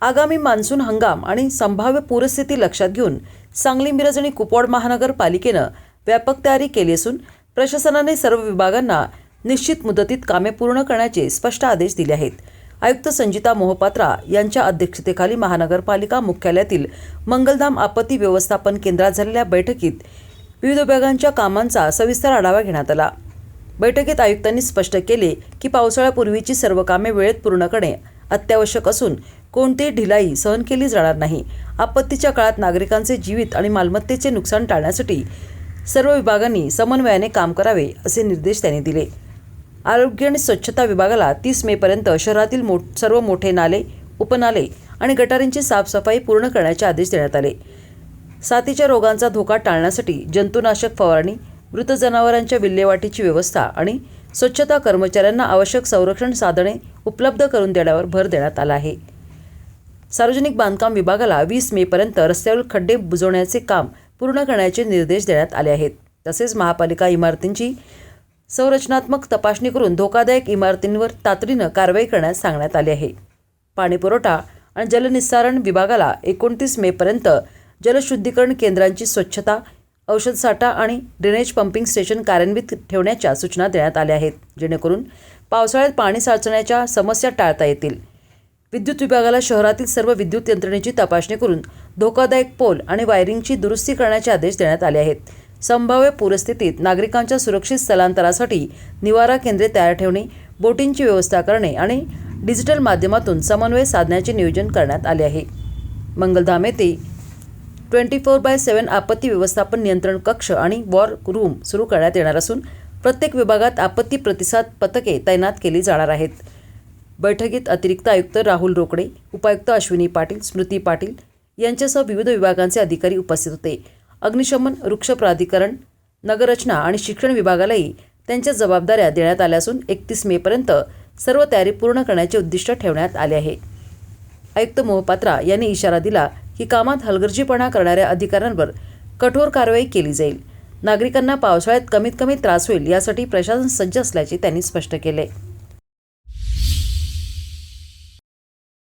आगामी मान्सून हंगाम आणि संभाव्य पूरस्थिती लक्षात घेऊन सांगली, मिरज आणि कुपवाड महानगरपालिकेनं व्यापक तयारी केली असून प्रशासनाने सर्व विभागांना निश्चित मुदतीत कामे पूर्ण करण्याचे स्पष्ट आदेश दिले आहेत. आयुक्त संजिता मोहपात्रा यांच्या अध्यक्षतेखाली महानगरपालिका मुख्यालयातील मंगलधाम आपत्ती व्यवस्थापन केंद्रात झालेल्या बैठकीत विविध विभागांच्या कामांचा सविस्तर आढावा घेण्यात आला. बैठकीत आयुक्तांनी स्पष्ट केले की पावसाळ्यापूर्वीची सर्व कामे वेळेत पूर्ण करणे अत्यावश्यक असून कोणतीही ढिलाई सहन केली जाणार नाही. आपत्तीच्या काळात नागरिकांचे जीवित आणि मालमत्तेचे नुकसान टाळण्यासाठी सर्व विभागांनी समन्वयाने काम करावे असे निर्देश त्यांनी दिले. आरोग्य आणि स्वच्छता विभागाला 30 मेपर्यंत शहरातील सर्व मोठे नाले, उपनाले आणि गटारींची साफसफाई पूर्ण करण्याचे आदेश देण्यात आले. साथीच्या रोगांचा धोका टाळण्यासाठी जंतुनाशक फवारणी, मृत जनावरांच्या विल्हेवाटीची व्यवस्था आणि स्वच्छता कर्मचाऱ्यांना आवश्यक संरक्षण साधने उपलब्ध करून देण्यावर भर देण्यात आला आहे. सार्वजनिक बांधकाम विभागाला 20 मेपर्यंत रस्त्यावरील खड्डे बुजवण्याचे काम पूर्ण करण्याचे निर्देश देण्यात आले आहेत. तसेच महापालिका इमारतींची संरचनात्मक तपासणी करून धोकादायक इमारतींवर तातडीनं कारवाई करण्यास सांगण्यात आले आहे. पाणीपुरवठा आणि जलनिस्सारण विभागाला 29 मेपर्यंत जलशुद्धीकरण केंद्रांची स्वच्छता, औषधसाठा आणि ड्रेनेज पंपिंग स्टेशन कार्यान्वित ठेवण्याच्या सूचना देण्यात आल्या आहेत, जेणेकरून पावसाळ्यात पाणी साचण्याच्या समस्या टाळता येतील. विद्युत विभागाला शहरातील सर्व विद्युत यंत्रणेची तपासणी करून धोकादायक पोल आणि वायरिंगची दुरुस्ती करण्याचे आदेश देण्यात आले आहेत. संभाव्य पूरस्थितीत नागरिकांच्या सुरक्षित स्थलांतरासाठी निवारा केंद्रे तयार ठेवणे, बोटींची व्यवस्था करणे आणि डिजिटल माध्यमातून समन्वय साधण्याचे नियोजन करण्यात आले आहे. मंगलधाम येथे 24/7 आपत्ती व्यवस्थापन नियंत्रण कक्ष आणि वॉर रूम सुरू करण्यात येणार असून प्रत्येक विभागात आपत्ती प्रतिसाद पथके तैनात केली जाणार आहेत. बैठकीत अतिरिक्त आयुक्त राहुल रोकडे, उपायुक्त अश्विनी पाटील, स्मृती पाटील यांच्यासह विविध विभागांचे अधिकारी उपस्थित होते. अग्निशमन, वृक्ष प्राधिकरण, नगररचना आणि शिक्षण विभागालाही त्यांच्या जबाबदाऱ्या देण्यात आल्या असून 31 मेपर्यंत सर्व तयारी पूर्ण करण्याचे उद्दिष्ट ठेवण्यात आले आहे. आयुक्त मोहपात्रा यांनी इशारा दिला की कामात हलगर्जीपणा करणाऱ्या अधिकाऱ्यांवर कठोर कारवाई केली जाईल. नागरिकांना पावसाळ्यात कमीत कमी त्रास होईल यासाठी प्रशासन सज्ज असल्याचे त्यांनी स्पष्ट केले.